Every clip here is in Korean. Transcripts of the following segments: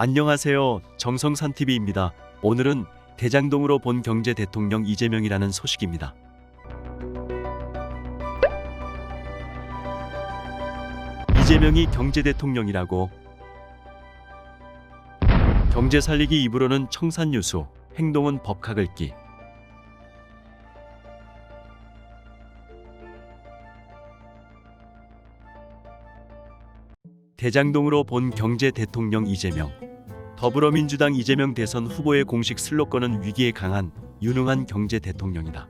안녕하세요. 정성산TV입니다. 오늘은 대장동으로 본 경제 대통령 이재명이라는 소식입니다. 이재명이 경제 대통령이라고. 경제 살리기 입으로는 청산유수, 행동은 법카 긁기. 대장동으로 본 경제 대통령 이재명. 더불어민주당 이재명 대선 후보의 공식 슬로건은 위기에 강한 유능한 경제 대통령이다.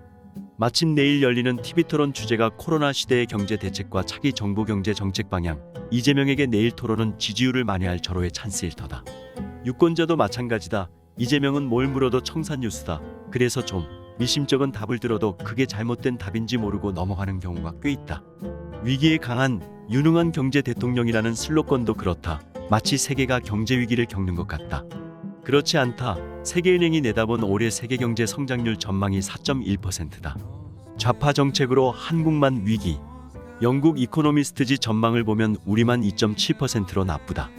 마침 내일 열리는 TV토론 주제가 코로나 시대의 경제 대책과 차기 정부 경제 정책 방향. 이재명에게 내일 토론은 지지율을 만회할 절호의 찬스일 터다. 유권자도 마찬가지다. 이재명은 뭘 물어도 청산유수다. 그래서 좀 미심쩍은 답을 들어도 그게 잘못된 답인지 모르고 넘어가는 경우가 꽤 있다. 위기에 강한 유능한 경제 대통령이라는 슬로건도 그렇다. 마치 세계가 경제 위기를 겪는 것 같다. 그렇지 않다. 세계은행이 내다본 올해 세계 경제 성장률 전망이 4.1%다. 좌파 정책으로 한국만 위기. 영국 이코노미스트지 전망을 보면 우리만 2.7%로 나쁘다.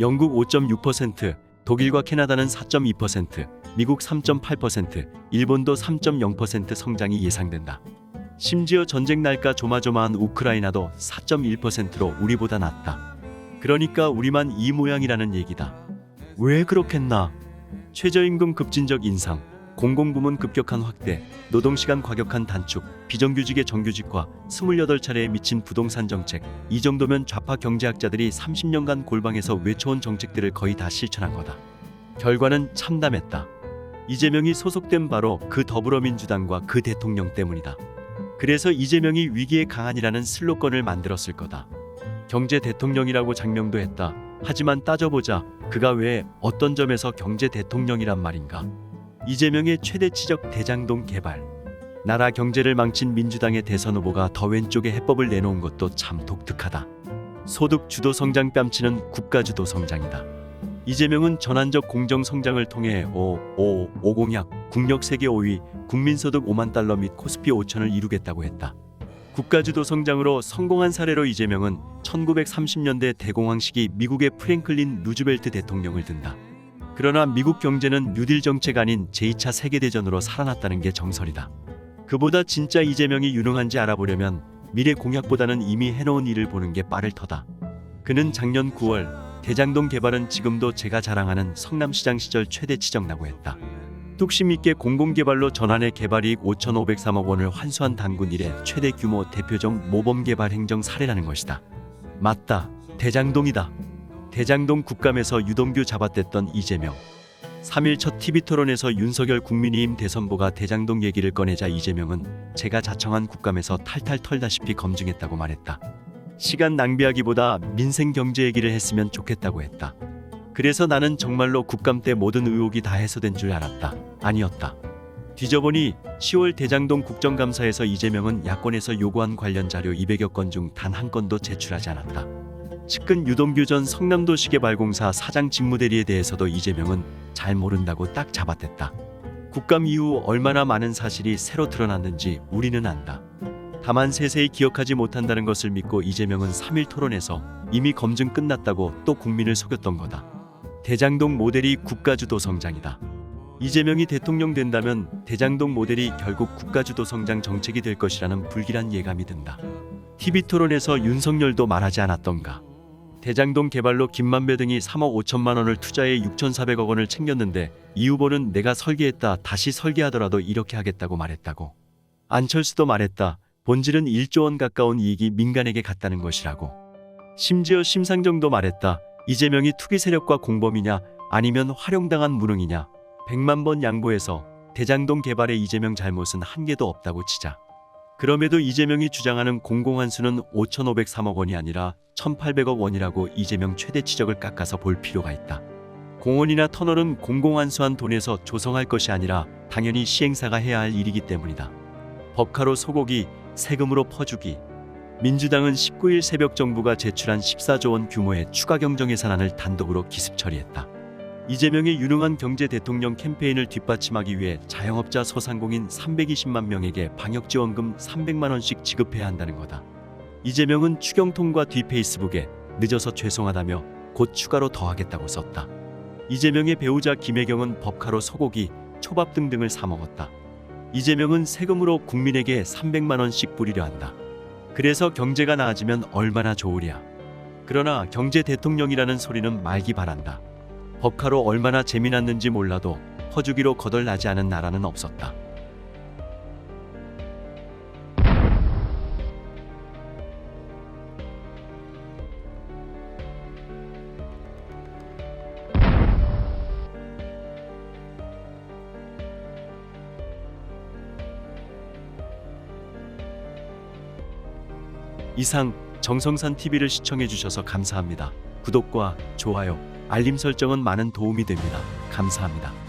영국 5.6%, 독일과 캐나다는 4.2%, 미국 3.8%, 일본도 3.0% 성장이 예상된다. 심지어 전쟁 날까 조마조마한 우크라이나도 4.1%로 우리보다 낫다. 그러니까 우리만 이 모양이라는 얘기다. 왜 그렇겠나? 최저임금 급진적 인상, 공공부문 급격한 확대, 노동시간 과격한 단축, 비정규직의 정규직화, 28차례에 미친 부동산 정책. 이 정도면 좌파 경제학자들이 30년간 골방에서 외쳐온 정책들을 거의 다 실천한 거다. 결과는 참담했다. 이재명이 소속된 바로 그 더불어민주당과 그 대통령 때문이다. 그래서 이재명이 위기에 강한이라는 슬로건을 만들었을 거다. 경제 대통령이라고 장명도 했다. 하지만 따져보자. 그가 왜 어떤 점에서 경제 대통령이란 말인가? 이재명의 최대 치적 대장동 개발. 나라 경제를 망친 민주당의 대선 후보가 더 왼쪽에 해법을 내놓은 것도 참 독특하다. 소득 주도 성장 뺨치는 국가 주도 성장이다. 이재명은 전환적 공정 성장을 통해 5 공약, 국력 세계 5위, 국민소득 5만 달러 및 코스피 5천을 이루겠다고 했다. 국가주도 성장으로 성공한 사례로 이재명은 1930년대 대공황 시기 미국의 프랭클린 루즈벨트 대통령을 든다. 그러나 미국 경제는 뉴딜 정책 아닌 제2차 세계대전으로 살아났다는 게 정설이다. 그보다 진짜 이재명이 유능한지 알아보려면 미래 공약보다는 이미 해놓은 일을 보는 게 빠를 터다. 그는 작년 9월 대장동 개발은 지금도 제가 자랑하는 성남시장 시절 최대 치적나고 했다. 뚝심 있게 공공개발로 전환해 개발이익 5,503억 원을 환수한 단군 이래 최대 규모 대표적 모범개발 행정 사례라는 것이다. 맞다. 대장동이다. 대장동 국감에서 유동규 잡아댔던 이재명. 3일 첫 TV토론에서 윤석열 국민의힘 대선보가 대장동 얘기를 꺼내자 이재명은 제가 자청한 국감에서 탈탈 털다시피 검증했다고 말했다. 시간 낭비하기보다 민생 경제 얘기를 했으면 좋겠다고 했다. 그래서 나는 정말로 국감 때 모든 의혹이 다 해소된 줄 알았다. 아니었다. 뒤져보니 10월 대장동 국정감사에서 이재명은 야권에서 요구한 관련 자료 200여 건 중 단 한 건도 제출하지 않았다. 측근 유동규 전 성남도시개발공사 사장 직무대리에 대해서도 이재명은 잘 모른다고 딱 잡아댔다. 국감 이후 얼마나 많은 사실이 새로 드러났는지 우리는 안다. 다만 세세히 기억하지 못한다는 것을 믿고 이재명은 3일 토론에서 이미 검증 끝났다고 또 국민을 속였던 거다. 대장동 모델이 국가주도 성장이다. 이재명이 대통령 된다면 대장동 모델이 결국 국가주도 성장 정책이 될 것이라는 불길한 예감이 든다. TV토론에서 윤석열도 말하지 않았던가. 대장동 개발로 김만배 등이 3억 5천만 원을 투자해 6,400억 원을 챙겼는데 이 후보는 내가 설계했다. 다시 설계하더라도 이렇게 하겠다고 말했다고. 안철수도 말했다. 본질은 1조 원 가까운 이익이 민간에게 갔다는 것이라고. 심지어 심상정도 말했다. 이재명이 투기 세력과 공범이냐 아니면 활용당한 무능이냐. 100만 번 양보해서 대장동 개발의 이재명 잘못은 한 개도 없다고 치자. 그럼에도 이재명이 주장하는 공공환수는 5,503억 원이 아니라 1,800억 원이라고 이재명 최대 치적을 깎아서 볼 필요가 있다. 공원이나 터널은 공공환수한 돈에서 조성할 것이 아니라 당연히 시행사가 해야 할 일이기 때문이다. 법카로 소고기, 세금으로 퍼주기. 민주당은 19일 새벽 정부가 제출한 14조 원 규모의 추가 경정 예산안을 단독으로 기습 처리했다. 이재명의 유능한 경제 대통령 캠페인을 뒷받침하기 위해 자영업자 소상공인 320만 명에게 방역지원금 300만 원씩 지급해야 한다는 거다. 이재명은 추경통과 뒤 페이스북에 늦어서 죄송하다며 곧 추가로 더하겠다고 썼다. 이재명의 배우자 김혜경은 법카로 소고기, 초밥 등등을 사 먹었다. 이재명은 세금으로 국민에게 300만 원씩 뿌리려 한다. 그래서 경제가 나아지면 얼마나 좋으랴. 그러나 경제 대통령이라는 소리는 말기 바란다. 법카로 얼마나 재미났는지 몰라도 퍼주기로 거덜나지 않은 나라는 없었다. 이상 정성산 TV를 시청해 주셔서 감사합니다. 구독과 좋아요, 알림 설정은 많은 도움이 됩니다. 감사합니다.